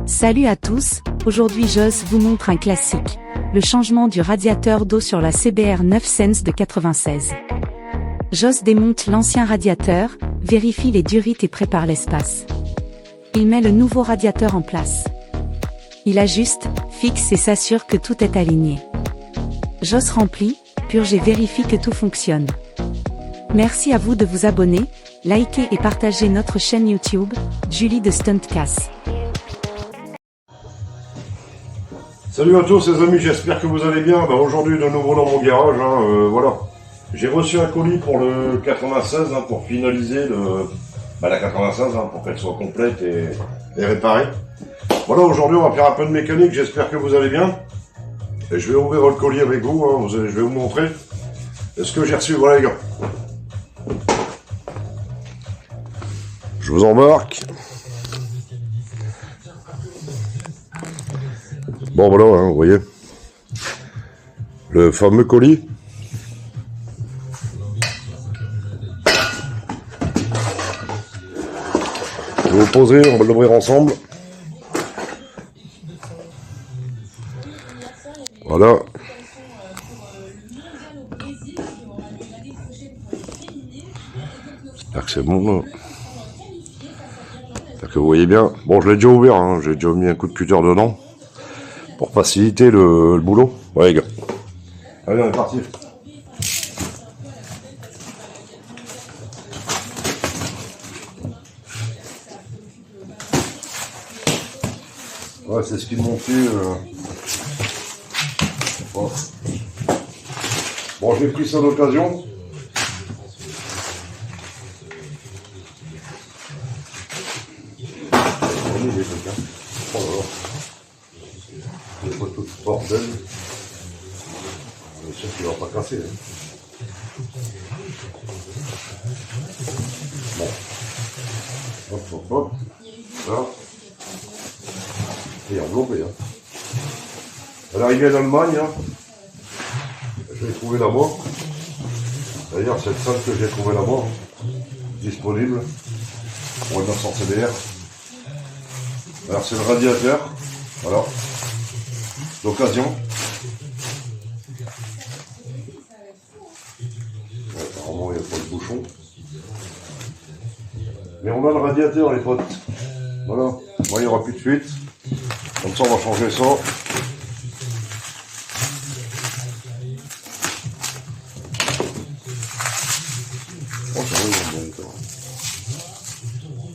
Salut à tous, aujourd'hui Joss vous montre un classique, le changement du radiateur d'eau sur la CBR 9 Sense de 96. Joss démonte l'ancien radiateur, vérifie les durites et prépare l'espace. Il met le nouveau radiateur en place. Il ajuste, fixe et s'assure que tout est aligné. Joss remplit, purge et vérifie que tout fonctionne. Merci à vous de vous abonner, liker et partager notre chaîne YouTube, Julie de Stuntcast. Salut à tous les amis, j'espère que vous allez bien. Aujourd'hui de nouveau dans mon garage, voilà. J'ai reçu un colis pour le 96, pour finaliser la 96, pour qu'elle soit complète et réparée. Voilà, aujourd'hui on va faire un peu de mécanique, j'espère que vous allez bien. Et je vais ouvrir le colis avec vous, je vais vous montrer ce que j'ai reçu. Voilà les gars. Je vous embarque. Bon voilà, vous voyez, le fameux colis. Je vais vous poser, on va l'ouvrir ensemble. Voilà. J'espère que c'est bon. J'espère que vous voyez bien. Bon, je l'ai déjà ouvert, j'ai déjà mis un coup de cutter dedans. Pour faciliter le boulot. Ouais les gars. Allez, on est parti. Ouais, c'est ce qui me manquait. Bon, j'ai pris ça d'occasion. Oh là là. C'est pas tout ce bordel. On est sûr qu'il va pas casser. Bon. Hop, hop, hop. Là. Et enveloppé. À l'arrivée d'Allemagne, je l'ai trouvé là-bas. D'ailleurs, c'est le seul que j'ai trouvé là-bas. Disponible. Pour une 900 CBR. Alors, c'est le radiateur. Voilà. L'occasion. Apparemment, il n'y a pas de bouchon. Mais on a le radiateur, les potes. Voilà. Bon, il n'y aura plus de fuite. Comme ça, on va changer ça. Oh, ça va, il est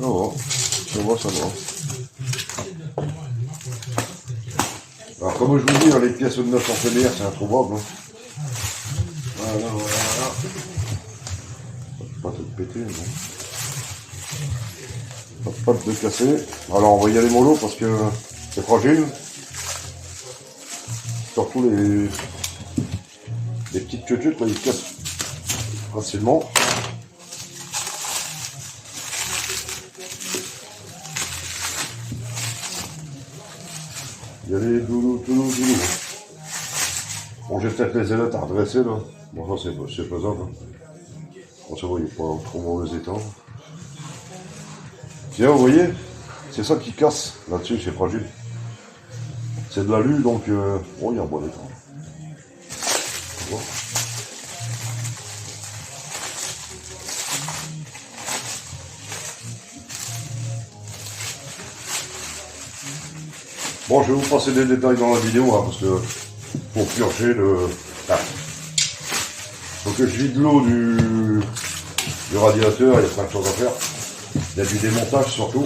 bon. Ça va, ça va. Alors comme je vous dis, les pièces de 900 CBR c'est introuvable. Voilà. Pas tout péter, non. Pas de casser. Alors on va y aller mollo parce que c'est fragile. Surtout les petites queues, ils cassent facilement. Il y a les doulous. Bon, j'ai peut-être les ailettes à redresser là. Bon, ça c'est faisable. Bon, ça va, il n'est pas en trop mauvais état. Tiens, vous voyez, c'est ça qui casse là-dessus, c'est fragile. C'est de l'alu, donc oh, il y a un bon état. Bon, je vais vous passer des détails dans la vidéo, parce que pour purger faut que je vide l'eau du radiateur, il y a plein de choses à faire. Il y a du démontage surtout.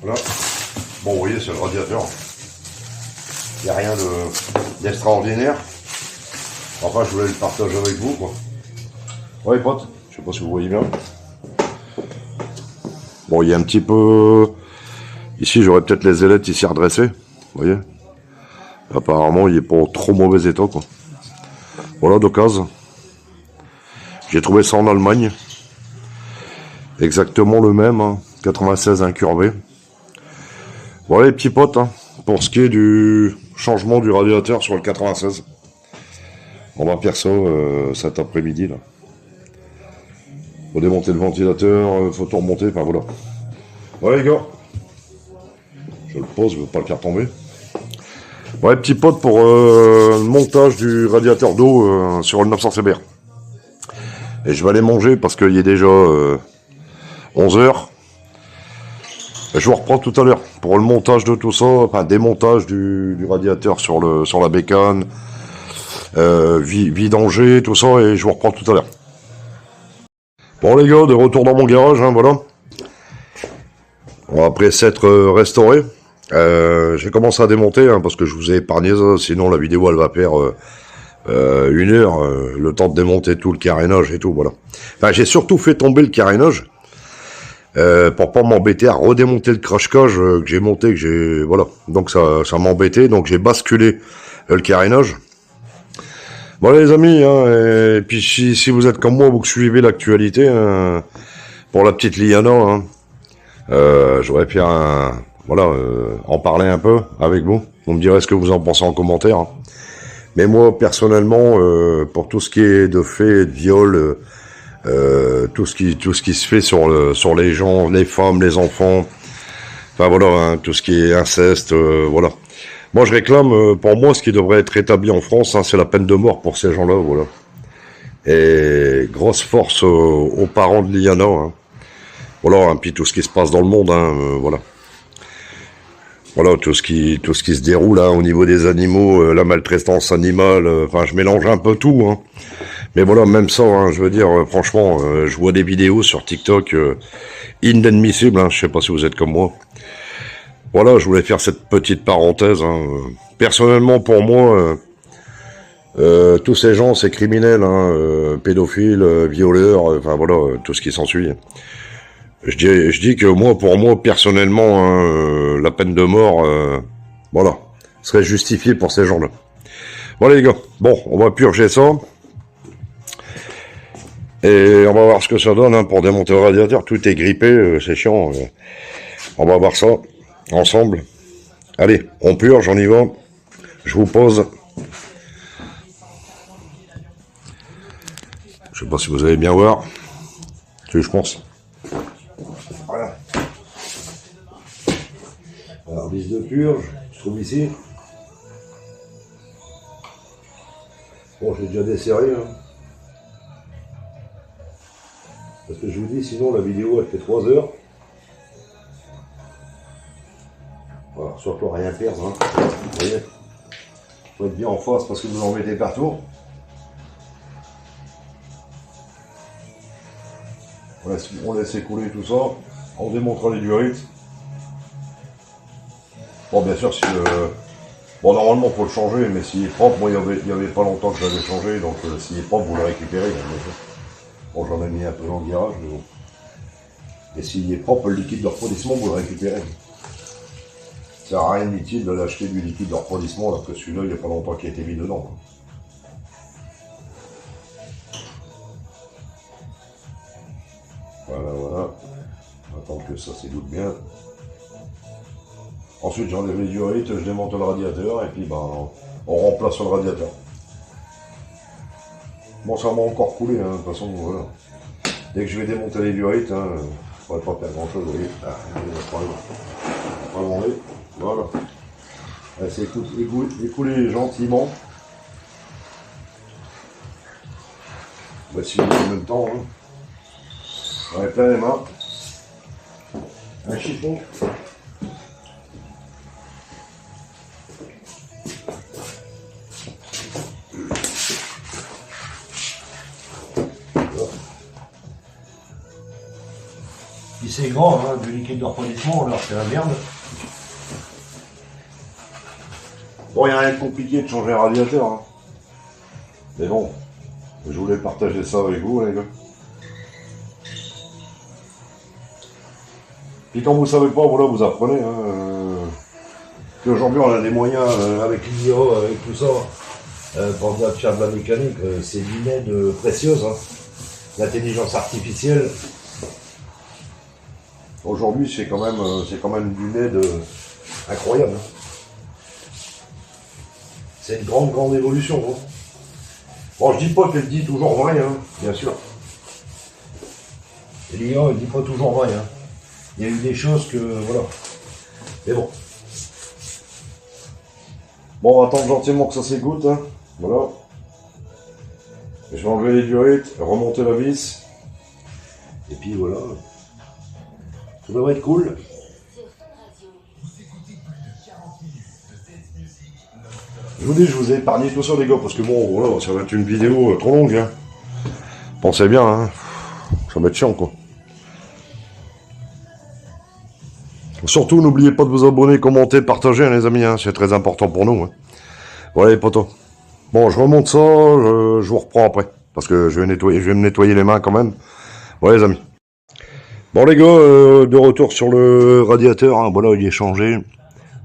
Voilà. Bon, vous voyez, c'est le radiateur. Il n'y a rien d'extraordinaire. Enfin, je voulais le partager avec vous, quoi. Ouais, potes, je sais pas si vous voyez bien. Bon, il y a un petit peu... Ici, j'aurais peut-être les ailettes ici redressées, vous voyez. Apparemment, il n'est pas en trop mauvais état, quoi. Voilà, d'occasion. J'ai trouvé ça en Allemagne. Exactement le même, 96 incurvé. Voilà les petits potes, pour ce qui est du changement du radiateur sur le 96. On va faire ça cet après-midi, là. Faut démonter le ventilateur, faut tout remonter, enfin voilà. Voilà les gars. Je le pose, je ne veux pas le faire tomber. Ouais, petit pote pour le montage du radiateur d'eau sur le 900 CBR. Et je vais aller manger parce qu'il est déjà 11 h. Je vous reprends tout à l'heure pour le montage de tout ça, enfin démontage du radiateur sur la bécane, vidanger, tout ça, et je vous reprends tout à l'heure. Bon les gars, de retour dans mon garage, hein, voilà. Bon, après s'être restauré, j'ai commencé à démonter, hein, parce que je vous ai épargné ça, sinon la vidéo elle va faire 1 heure, le temps de démonter tout le carénage et tout, voilà. Enfin, j'ai surtout fait tomber le carénage, pour pas m'embêter à redémonter le crash-cage que j'ai monté, voilà. Donc ça m'embêtait, donc j'ai basculé le carénage. Voilà les amis, hein, et puis si vous êtes comme moi, vous suivez l'actualité, hein, pour la petite Liana, hein, j'aurais pu en parler un peu avec vous. Vous me direz ce que vous en pensez en commentaire. Hein. Mais moi, personnellement, pour tout ce qui est de fait, de viol, tout ce qui se fait sur les gens, les femmes, les enfants, enfin voilà, hein, tout ce qui est inceste, voilà. Moi, je réclame, pour moi, ce qui devrait être établi en France, hein, c'est la peine de mort pour ces gens-là, voilà. Et grosse force aux parents de Liana, hein. Voilà, hein, puis tout ce qui se passe dans le monde, hein, voilà. Voilà, tout ce qui se déroule hein, au niveau des animaux, la maltraitance animale, enfin, je mélange un peu tout, hein. Mais voilà, même ça, hein, je veux dire, franchement, je vois des vidéos sur TikTok inadmissibles, hein, je sais pas si vous êtes comme moi. Voilà, je voulais faire cette petite parenthèse. Hein. Personnellement, pour moi, tous ces gens, c'est criminels, hein, pédophiles, violeurs, enfin voilà, tout ce qui s'ensuit. Je dis que pour moi, personnellement, hein, la peine de mort, voilà, serait justifiée pour ces gens-là. Voilà les gars, bon, on va purger ça. Et on va voir ce que ça donne hein, pour démonter le radiateur. Tout est grippé, c'est chiant. On va voir ça ensemble. Allez, on purge, on y va. Je vous pose. Je sais pas si vous allez bien voir. Si, je pense. Voilà. Alors, vis de purge, je trouve ici. Bon, j'ai déjà desserré. Hein. Parce que je vous dis, sinon la vidéo elle fait 3 heures. Voilà, surtout rien perdre. Hein. Vous voyez, faut être bien en face parce que vous en mettez partout. On laisse écouler tout ça. On démontre les durites. Bon, bien sûr, si bon, normalement, il faut le changer, mais s'il est propre, moi, il y avait pas longtemps que je l'avais changé, donc s'il est propre, vous le récupérez. Bon, j'en ai mis un peu dans le garage, mais bon. Et s'il est propre, le liquide de refroidissement, vous le récupérez. Ça sert à rien inutile de l'acheter du liquide de refroidissement, alors que celui-là, il n'y a pas longtemps qu'il a été mis dedans. Voilà, voilà. On va attendre que ça s'égoutte bien. Ensuite, j'enlève les durites, je démonte le radiateur, et puis ben, on remplace le radiateur. Bon, ça va encore couler, hein, de toute façon, voilà. Dès que je vais démonter les durites, hein, je ne pourrai pas faire grand chose, vous voyez. Ah, on va l'enlever. Voilà. C'est écouler gentiment. On va suivre en même temps. Hein. On va plein les mains. Un chiffon. Si c'est grand, hein, du liquide de refroidissement, alors c'est la merde. Bon, il n'y a rien de compliqué de changer un radiateur. Hein. Mais bon, je voulais partager ça avec vous, les gars. Puis quand vous ne savez pas, voilà, vous apprenez. Hein, qu'aujourd'hui, on a des moyens avec l'IA, avec tout ça, pour faire de la mécanique. C'est une aide précieuse. Hein. L'intelligence artificielle. Aujourd'hui, c'est quand même d'une aide incroyable. Hein. C'est une grande évolution. Hein. Bon, je dis pas qu'elle dit toujours vrai, hein, bien sûr. L'IA, elle dit pas toujours vrai. Hein. Il y a eu des choses que, voilà. Mais bon, Bon, on va attendre gentiment que ça s'égoutte. Hein. Voilà. Je vais enlever les durites, remonter la vis. Et puis voilà. Ça devrait être cool. Je vous dis, je vous ai épargné tout ça les gars, parce que bon, voilà, ça va être une vidéo trop longue. Hein. Pensez bien, hein. Ça va être chiant quoi. Surtout, n'oubliez pas de vous abonner, commenter, partager, hein, les amis, hein. C'est très important pour nous. Hein. Voilà les potos. Bon, je remonte ça, je vous reprends après, parce que je vais me nettoyer les mains quand même. Voilà les amis. Bon les gars, de retour sur le radiateur, hein. Voilà, il est changé.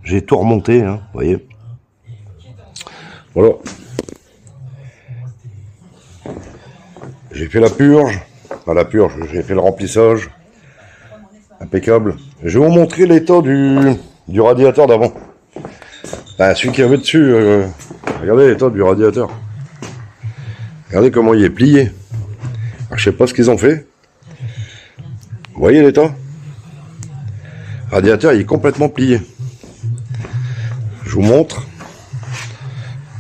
J'ai tout remonté, hein, vous voyez. Voilà. J'ai fait la purge. Enfin, la purge, j'ai fait le remplissage. Impeccable. Je vais vous montrer l'état du radiateur d'avant. Ben, celui qui avait dessus, regardez l'état du radiateur. Regardez comment il est plié. Alors, je sais pas ce qu'ils ont fait. Vous voyez l'état? Le radiateur il est complètement plié. Je vous montre.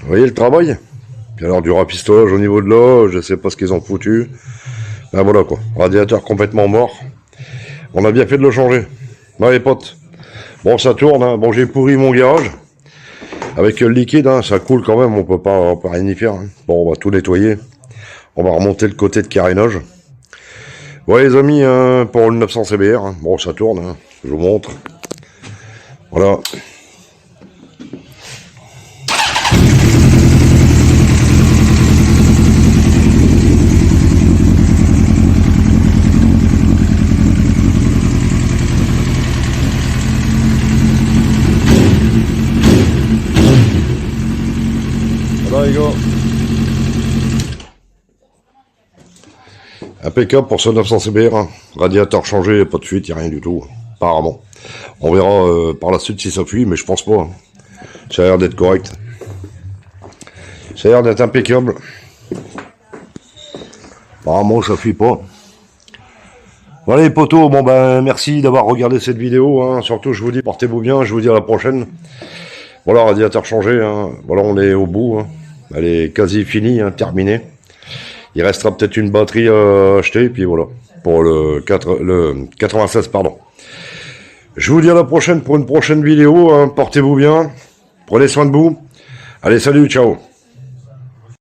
Vous voyez le travail? Puis alors du rafistolage au niveau de là, je sais pas ce qu'ils ont foutu. Ben voilà quoi, radiateur complètement mort. On a bien fait de le changer. Ouais les potes. Bon ça tourne, hein. Bon j'ai pourri mon garage. Avec le liquide, hein, ça coule quand même, on peut rien y faire. Hein. Bon on va tout nettoyer. On va remonter le côté de carénage. Ouais les amis, hein, pour le 900 CBR, hein. Bon ça tourne, hein. Je vous montre. Voilà. Voilà les gars. Impeccable pour ce 900 CBR, hein. Radiateur changé, pas de fuite, il n'y a rien du tout, apparemment. On verra par la suite si ça fuit, mais je pense pas. Hein. Ça a l'air d'être correct. Ça a l'air d'être impeccable. Apparemment ça fuit pas. Voilà les potos, bon ben merci d'avoir regardé cette vidéo. Hein. Surtout je vous dis portez-vous bien, je vous dis à la prochaine. Voilà, radiateur changé, hein. Voilà on est au bout. Hein. Elle est quasi finie, hein, terminée. Il restera peut-être une batterie à acheter, puis voilà, pour le 96, pardon. Je vous dis à la prochaine pour une prochaine vidéo, hein. Portez-vous bien, prenez soin de vous. Allez, salut, ciao.